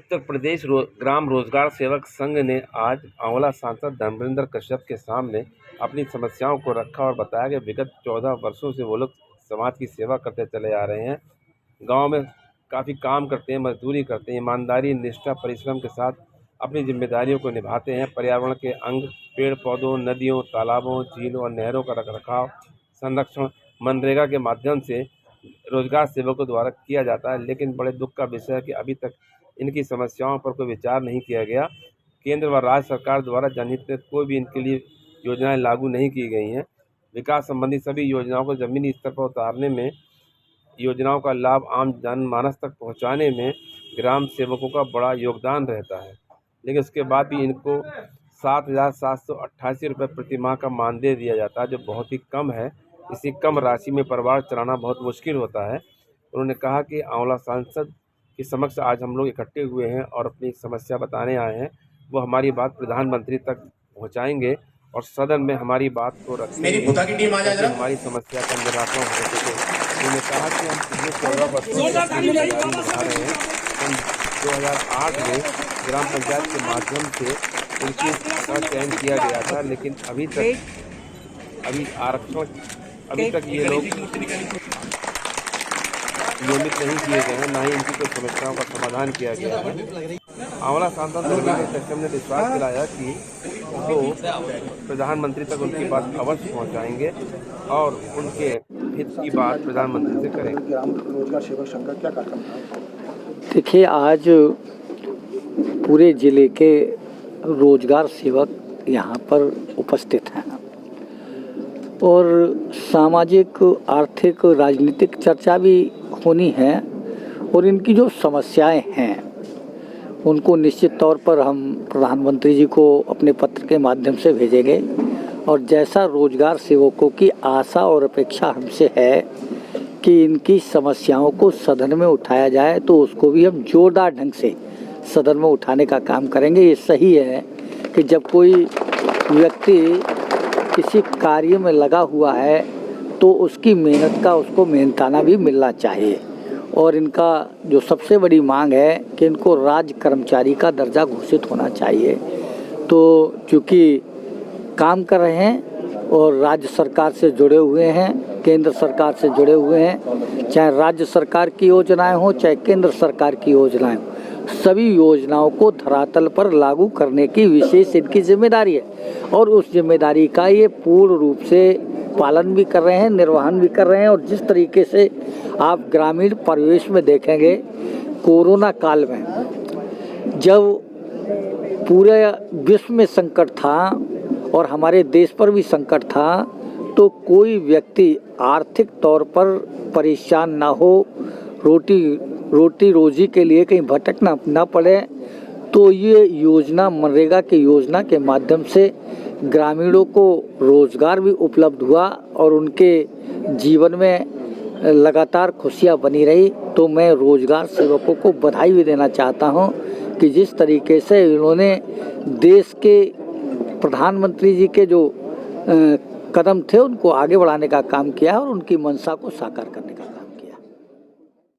उत्तर प्रदेश ग्राम रोजगार सेवक संघ ने आज आंवला सांसद धर्मेंद्र कश्यप के सामने अपनी समस्याओं को रखा और बताया कि विगत 14 वर्षों से वो लोग समाज की सेवा करते चले आ रहे हैं। गांव में काफ़ी काम करते हैं, मजदूरी करते हैं, ईमानदारी, निष्ठा, परिश्रम के साथ अपनी जिम्मेदारियों को निभाते हैं। पर्यावरण के अंग पेड़ पौधों, नदियों, तालाबों, झीलों और नहरों का रखरखाव, संरक्षण मनरेगा के माध्यम से रोजगार सेवकों द्वारा किया जाता है। लेकिन बड़े दुख का विषय है कि अभी तक इनकी समस्याओं पर कोई विचार नहीं किया गया। केंद्र व राज्य सरकार द्वारा जनहित में कोई भी इनके लिए योजनाएं लागू नहीं की गई हैं। विकास संबंधी सभी योजनाओं को ज़मीनी स्तर पर उतारने में, योजनाओं का लाभ आम जनमानस तक पहुंचाने में ग्राम सेवकों का बड़ा योगदान रहता है। लेकिन उसके बाद भी इनको 7,788 रुपये प्रति माह का मानदेय दिया जाता है, जो बहुत ही कम है। इसी कम राशि में परिवार चलाना बहुत मुश्किल होता है। उन्होंने कहा कि आंवला सांसद के समक्ष आज हम लोग इकट्ठे हुए हैं और अपनी समस्या बताने आए हैं। वो हमारी बात प्रधानमंत्री तक पहुंचाएंगे और सदन में हमारी बात को रखेंगे ताकि हमारी समस्या का निराकरण हो सके। उन्होंने कहा कि हम पिछले 14 वर्षों से जिम्मेदारी निभा रहे हैं। सन 2008 में ग्राम पंचायत के माध्यम से उनकी का चयन किया गया था, लेकिन अभी तक ये लोग नियमित नहीं किए गए हैं, ना ही इनकी कोई समस्याओं का समाधान किया गया है। आंवला सांसद धर्मेंद्र कश्यप ने विश्वास दिलाया कि वो प्रधानमंत्री तक उनकी बात अवश्य पहुंचाएंगे और उनके हित की बात प्रधानमंत्री से करेंगे। ग्राम रोजगार सेवक संघ का क्या कार्यक्रम था? देखिए, आज पूरे जिले के रोजगार सेवक यहाँ पर उपस्थित हैं और सामाजिक, आर्थिक, राजनीतिक चर्चा भी होनी है और इनकी जो समस्याएं हैं उनको निश्चित तौर पर हम प्रधानमंत्री जी को अपने पत्र के माध्यम से भेजेंगे और जैसा रोजगार सेवकों की आशा और अपेक्षा हमसे है कि इनकी समस्याओं को सदन में उठाया जाए, तो उसको भी हम जोरदार ढंग से सदन में उठाने का काम करेंगे। ये सही है कि जब कोई व्यक्ति किसी कार्य में लगा हुआ है तो उसकी मेहनत का उसको मेहनताना भी मिलना चाहिए और इनका जो सबसे बड़ी मांग है कि इनको राज्य कर्मचारी का दर्जा घोषित होना चाहिए। तो चूँकि काम कर रहे हैं और राज्य सरकार से जुड़े हुए हैं, केंद्र सरकार से जुड़े हुए हैं, चाहे राज्य सरकार की योजनाएं हो चाहे केंद्र सरकार की योजनाएं हो, सभी योजनाओं को धरातल पर लागू करने की विशेष इनकी जिम्मेदारी है और उस जिम्मेदारी का ये पूर्ण रूप से पालन भी कर रहे हैं, निर्वहन भी कर रहे हैं। और जिस तरीके से आप ग्रामीण परिवेश में देखेंगे, कोरोना काल में जब पूरे विश्व में संकट था और हमारे देश पर भी संकट था, तो कोई व्यक्ति आर्थिक तौर पर परेशान ना हो, रोटी रोजी के लिए कहीं भटकना ना पड़े, तो ये योजना, मनरेगा की योजना के माध्यम से ग्रामीणों को रोजगार भी उपलब्ध हुआ और उनके जीवन में लगातार खुशियाँ बनी रही। तो मैं रोजगार सेवकों को बधाई भी देना चाहता हूँ कि जिस तरीके से इन्होंने देश के प्रधानमंत्री जी के जो कदम थे उनको आगे बढ़ाने का काम किया और उनकी मंशा को साकार करने का